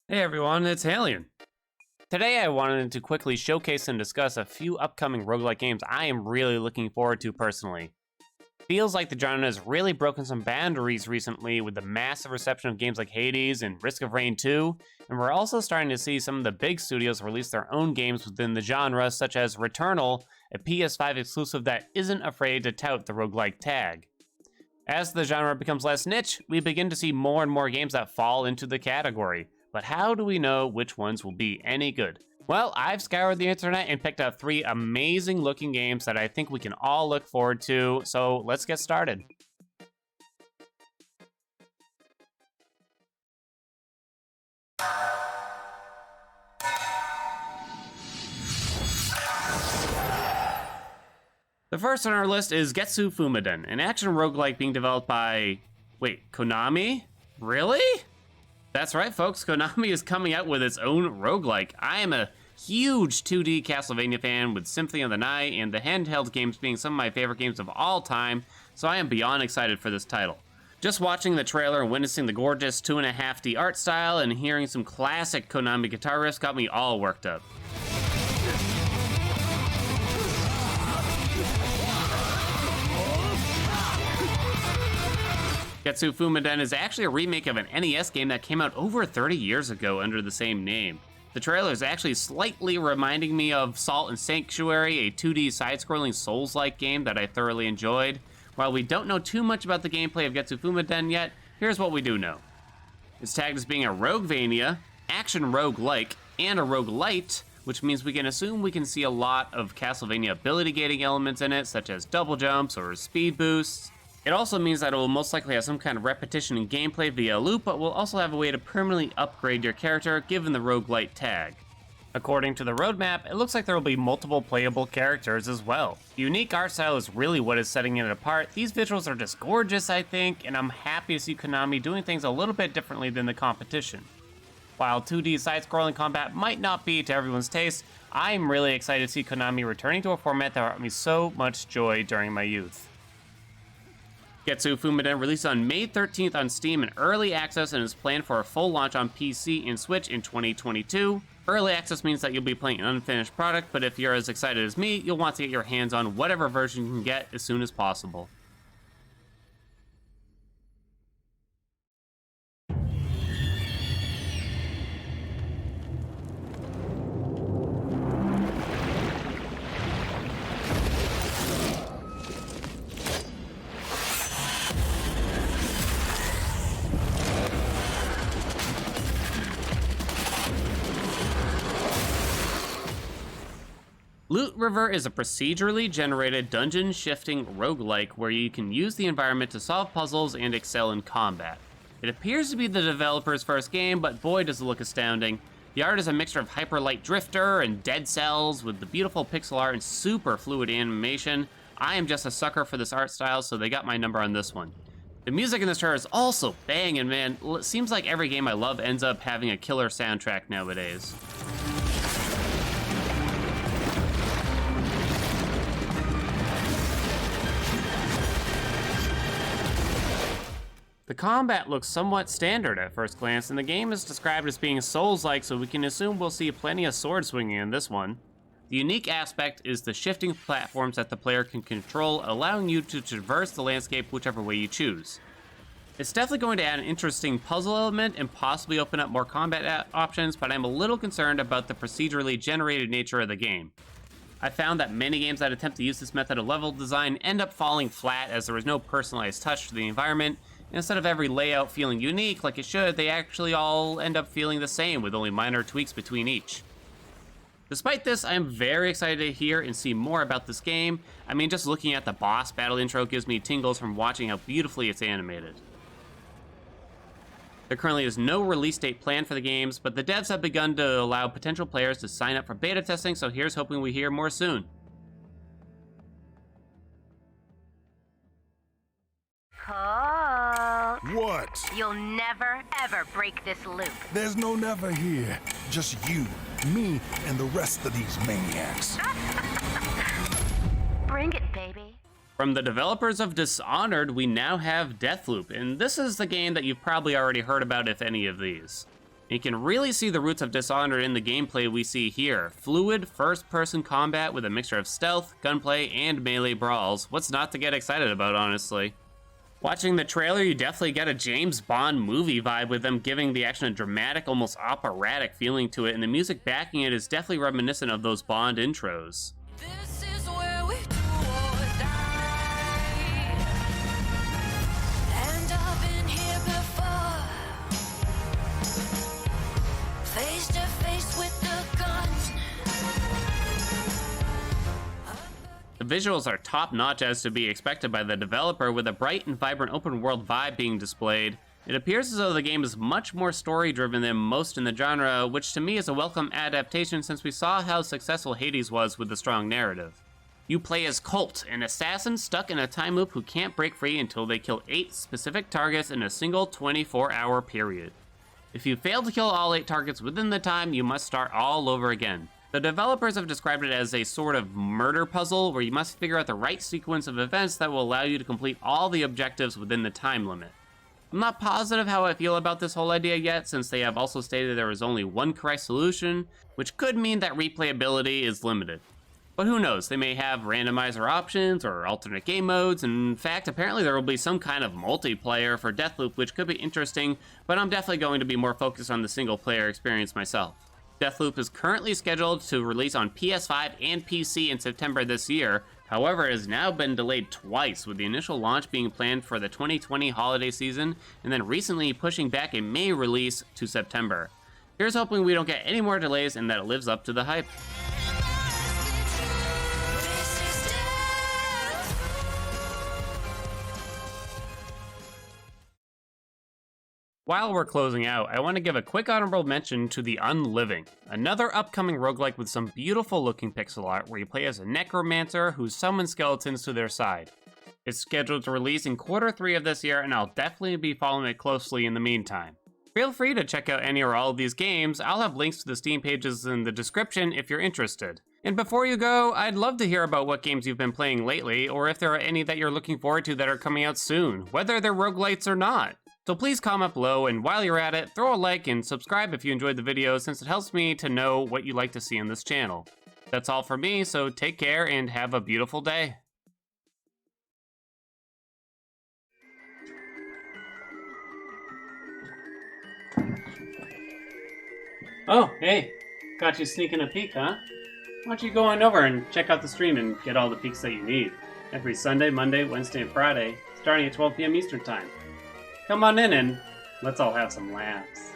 Hey everyone, it's Haelian. Today I wanted to quickly showcase and discuss a few upcoming roguelike games I am really looking forward to personally. Feels like the genre has really broken some boundaries recently with the massive reception of games like Hades and Risk of Rain 2, and we're also starting to see some of the big studios release their own games within the genre, such as Returnal, a PS5 exclusive that isn't afraid to tout the roguelike tag. As the genre becomes less niche, we begin to see more and more games that fall into the category. But how do we know which ones will be any good? Well, I've scoured the internet and picked out 3 amazing looking games that I think we can all look forward to, so let's get started. The first on our list is GETSUFUMADEN, an action roguelike being developed by... wait, Konami? Really? That's right, folks, Konami is coming out with its own roguelike. I am a huge 2D Castlevania fan, with Symphony of the Night and the handheld games being some of my favorite games of all time, so I am beyond excited for this title. Just watching the trailer and witnessing the gorgeous 2.5D art style and hearing some classic Konami guitar riffs got me all worked up. GETSUFUMADEN is actually a remake of an NES game that came out over 30 years ago under the same name. The trailer is actually slightly reminding me of Salt and Sanctuary, a 2D side-scrolling Souls-like game that I thoroughly enjoyed. While we don't know too much about the gameplay of GETSUFUMADEN yet, here's what we do know. It's tagged as being a Roguevania, action roguelike, and a roguelite, which means we can assume we can see a lot of Castlevania ability gating elements in it, such as double jumps or speed boosts. It also means that it will most likely have some kind of repetition in gameplay via loop, but will also have a way to permanently upgrade your character given the roguelite tag. According to the roadmap, it looks like there will be multiple playable characters as well. The unique art style is really what is setting it apart. These visuals are just gorgeous, I think, and I'm happy to see Konami doing things a little bit differently than the competition. While 2D side-scrolling combat might not be to everyone's taste, I'm really excited to see Konami returning to a format that brought me so much joy during my youth. GETSUFUMADEN released on May 13th on Steam in early access and is planned for a full launch on PC and Switch in 2022. Early access means that you'll be playing an unfinished product, but if you're as excited as me, you'll want to get your hands on whatever version you can get as soon as possible. Loot River is a procedurally generated dungeon-shifting roguelike where you can use the environment to solve puzzles and excel in combat. It appears to be the developer's first game, but boy does it look astounding. The art is a mixture of Hyperlight Drifter and Dead Cells with the beautiful pixel art and super fluid animation. I am just a sucker for this art style, so they got my number on this one. The music in this trailer is also banging, man. It seems like every game I love ends up having a killer soundtrack nowadays. The combat looks somewhat standard at first glance, and the game is described as being Souls-like, so we can assume we'll see plenty of sword swinging in this one. The unique aspect is the shifting platforms that the player can control, allowing you to traverse the landscape whichever way you choose. It's definitely going to add an interesting puzzle element and possibly open up more combat options, but I'm a little concerned about the procedurally generated nature of the game. I found that many games that attempt to use this method of level design end up falling flat as there is no personalized touch to the environment. Instead of every layout feeling unique like it should, they actually all end up feeling the same with only minor tweaks between each. Despite this, I am very excited to hear and see more about this game. I mean, just looking at the boss battle intro gives me tingles from watching how beautifully it's animated. There currently is no release date planned for the games, but the devs have begun to allow potential players to sign up for beta testing, so here's hoping we hear more soon. What? You'll never, ever break this loop. There's no never here. Just you, me, and the rest of these maniacs. Bring it, baby. From the developers of Dishonored, we now have DEATHLOOP, and this is the game that you've probably already heard about, if any of these. You can really see the roots of Dishonored in the gameplay we see here. Fluid, first-person combat with a mixture of stealth, gunplay, and melee brawls. What's not to get excited about, honestly? Watching the trailer, you definitely get a James Bond movie vibe with them giving the action a dramatic, almost operatic feeling to it, and the music backing it is definitely reminiscent of those Bond intros. This is where we do or die. And I've been here before. Face to face with the guns. The visuals are top-notch as to be expected by the developer, with a bright and vibrant open-world vibe being displayed. It appears as though the game is much more story-driven than most in the genre, which to me is a welcome adaptation since we saw how successful Hades was with a strong narrative. You play as Colt, an assassin stuck in a time loop who can't break free until they kill 8 specific targets in a single 24-hour period. If you fail to kill all 8 targets within the time, you must start all over again. The developers have described it as a sort of murder puzzle where you must figure out the right sequence of events that will allow you to complete all the objectives within the time limit. I'm not positive how I feel about this whole idea yet, since they have also stated there is only one correct solution, which could mean that replayability is limited. But who knows, they may have randomizer options or alternate game modes. In fact, apparently there will be some kind of multiplayer for Deathloop, which could be interesting, but I'm definitely going to be more focused on the single player experience myself. Deathloop is currently scheduled to release on PS5 and PC in September this year. However, it has now been delayed twice, with the initial launch being planned for the 2020 holiday season, and then recently pushing back a May release to September. Here's hoping we don't get any more delays and that it lives up to the hype. While we're closing out, I want to give a quick honorable mention to the Unliving, another upcoming roguelike with some beautiful looking pixel art where you play as a necromancer who summons skeletons to their side. It's scheduled to release in Q3 of this year, and I'll definitely be following it closely in the meantime. Feel free to check out any or all of these games. I'll have links to the Steam pages in the description if you're interested. And before you go, I'd love to hear about what games you've been playing lately, or if there are any that you're looking forward to that are coming out soon, whether they're roguelites or not. So please comment below, and while you're at it, throw a like and subscribe if you enjoyed the video, since it helps me to know what you'd like to see on this channel. That's all for me, so take care and have a beautiful day. Oh, hey, got you sneaking a peek, huh? Why don't you go on over and check out the stream and get all the peeks that you need. Every Sunday, Monday, Wednesday, and Friday, starting at 12 p.m. Eastern Time. Come on in and let's all have some laughs.